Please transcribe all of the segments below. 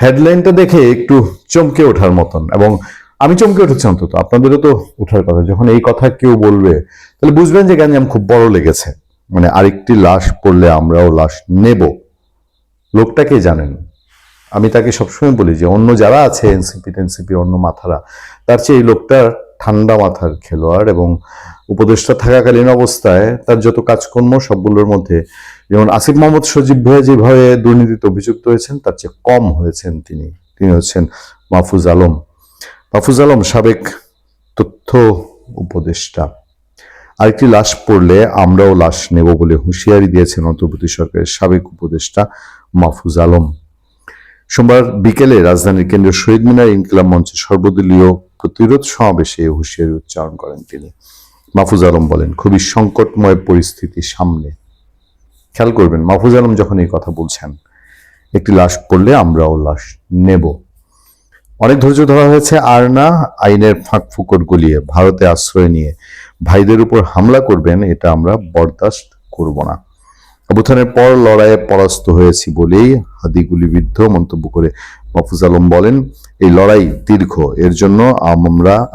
হেডলাইনটা দেখে একটু চমকে ওঠার মতন, এবং আমি চমকে উঠেছি, অন্তত আপনাদেরও তো ওঠার কথা। যখন এই কথা কেউ বলবে তাহলে বুঝবেন যে গ্যাঞ্জাম খুব বড় লেগেছে। মানে আরেকটি লাশ পড়লে আমরাও লাশ নেব, লোকটাকে জানেন। আমি তাকে সবসময় বলি যে অন্য যারা আছে এনসিপি টেনসিপি অন্য মাথারা, তার চেয়ে এই লোকটা ঠান্ডা মাথার খেলোয়াড়, এবং উপদেষ্টা থাকাকালীন অবস্থায় তার যত কাজকর্ম সবগুলোর মধ্যে, যেমন আসিফ মোহাম্মদ সজীব ভাই যেভাবে দুর্নীতিতে অভিযুক্ত হয়েছেন তার চেয়ে কম হয়েছেন তিনি। তিনি হচ্ছেন মাহফুজ আলম। মাহফুজ আলম সাবেক তথ্য উপদেষ্টা। আরেকটি লাশ পড়লে আমরাও লাশ নেব বলে হুঁশিয়ারি দিয়েছেন অন্তর্বর্তী সরকারের সাবেক উপদেষ্টা মাহফুজ আলম। সোমবার বিকেলে রাজধানীর কেন্দ্রীয় শহীদ মিনার ইনকিলাব মঞ্চে সর্বদলীয় প্রতিরোধ সমাবেশে হুঁশিয়ারি উচ্চারণ করেন তিনি। মাহফুজ আলম বলেন, খুবই সংকটময় পরিস্থিতি সামনে। খেয়াল করবেন, মাহফুজ আলম যখন এই কথা বলছেন, একটি লাশ পড়লে আমরাও লাশ নেব। অনেক ধৈর্য ধরা হয়েছে, আর না আইনের ফাঁক ফুকর গলিয়ে ভারতে আশ্রয় নিয়ে ভাইদের উপর হামলা করবেন, এটা আমরা বরদাস্ত করব না। অভ্যুত্থানের পর লড়াইয়ে পরাস্ত হয়েছি বলেই হাদি গুলিবিদ্ধ মন্তব্য করে মাহফুজ আলম বলেন, এই লড়াই দীর্ঘ। এর জন্য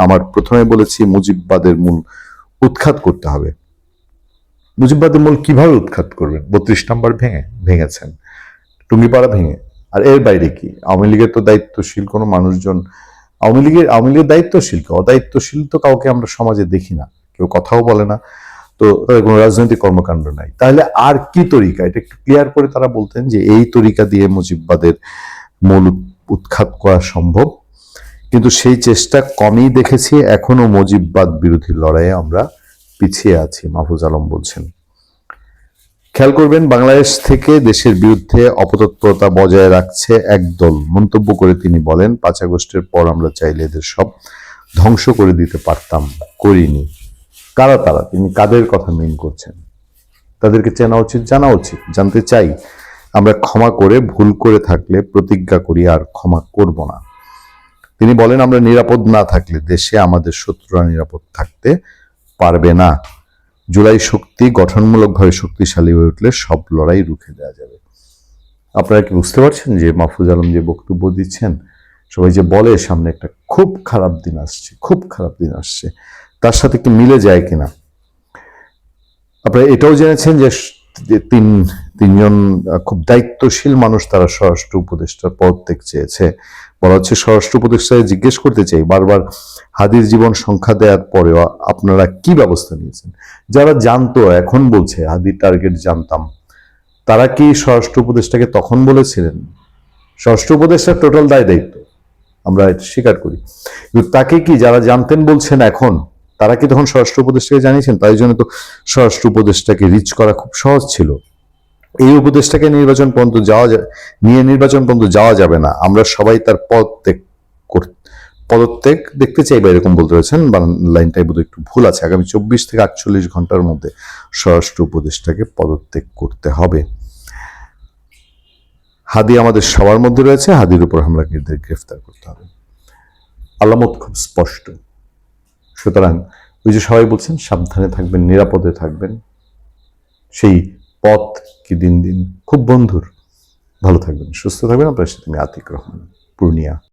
আমার প্রথমে বলেছি মুজিববাদের মূল উৎখাত করতে হবে। মুজিববাদের মূল কিভাবে উৎখাত করবেন? 32 নম্বর ভেঙেছেন, টুঙ্গিপাড়া ভেঙে। আর এর বাইরে কি? আওয়ামী লীগের তো দায়িত্বশীল কোনো মানুষজন, আওয়ামী লীগের দায়িত্বশীল, অদায়িত্বশীল তো কাউকে আমরা সমাজে দেখি না, কেউ কথাও বলে না, তো তাদের কোনো রাজনৈতিক কর্মকাণ্ড নাই। তাহলে আর কি তরিকা? এটা একটু ক্লিয়ার করে তারা বলতেন যে এই তরিকা দিয়ে মুজিববাদের মূল উৎখাত করা সম্ভব, কিন্তু সেই চেষ্টা কমই দেখেছি। এখনো মুজিববাদ বিরোধী লড়াইয়ে আমরা পিছিয়ে আছি, মাহফুজ আলম বলছেন। খেয়াল করবেন, বাংলাদেশ থেকে দেশের বিরুদ্ধে অপতৎপরতা বজায় রাখছে একদল। মন্তব্য করে তিনি বলেন, 5 আগস্টের পর আমরা চাইলে এদের সব ধ্বংস করে দিতে পারতাম, করিনি। কারা তারা? তিনি কাদের কথা মিন করছেন? তাদেরকে চেনা উচিত, জানা উচিত। জানতে চাই, আমরা ক্ষমা করে ভুল করে থাকলে প্রতিজ্ঞা করি আর ক্ষমা করব না। তিনি বলেন, আমরা নিরাপদ না থাকলে দেশে আমাদের শত্রুরা নিরাপদ থাকতে পারবে না। জুলাই শক্তি গঠনমূলকভাবে শক্তিশালী হয়ে উঠলে সব লড়াই রুখে দেওয়া যাবে। আপনারা কি বুঝতে পারছেন যে মাহফুজ আলম যে বক্তব্য দিচ্ছেন, সবাই যে বলে সামনে একটা খুব খারাপ দিন আসছে, খুব খারাপ দিন আসছে, তার সাথে কি মিলে যায় কিনা? আপনারা এটাও জেনেছেন যে তিনজন খুব দায়িত্বশীল মানুষ তারা স্বরাষ্ট্র উপদেষ্টার পদত্যাগ চেয়েছে। বলা হচ্ছে, স্বরাষ্ট্র উপদেষ্টাকে জিজ্ঞেস করতে চাই, বারবার হাদির জীবন সংখ্যা দেওয়ার পরেও আপনারা কি ব্যবস্থা নিয়েছেন? যারা জানতো এখন বলছে হাদির টার্গেট জানতাম, তারা কি স্বরাষ্ট্র উপদেষ্টাকে তখন বলেছিলেন? স্বরাষ্ট্র উপদেষ্টার টোটাল দায়িত্ব, আমরা এটা স্বীকার করি, কিন্তু তাকে কি যারা জানতেন বলছেন এখন, তারা কি তখন স্বরাষ্ট্র উপদেষ্টাকে জানিয়েছেন? তাই জন্য তো স্বরাষ্ট্র উপদেষ্টাকে রিচ করা খুব সহজ ছিল। এই উপদেষ্টাকে নির্বাচন পর্যন্ত যাওয়া যাবে না। আমরা সবাই তার পদত্যাগ দেখতে চাই বা এরকম বলতে রয়েছেন, লাইনটাই বোধহয় একটু ভুল আছে। আগামী 24 থেকে 48 ঘন্টার মধ্যে স্বরাষ্ট্র উপদেষ্টাকে পদত্যাগ করতে হবে। হাদি আমাদের সবার মধ্যে রয়েছে, হাদির উপর হামলাকারীদের গ্রেফতার করতে হবে। আলামত খুব স্পষ্ট। সুতরাং ওই যে সবাই বলছেন সাবধানে থাকবেন, নিরাপদে থাকবেন, সেই পথ কি দিন দিন খুব বন্ধুর। ভালো থাকবেন, সুস্থ থাকবেন। আপনার সাথে আমি আতিক রহমান, পূর্ণিয়া।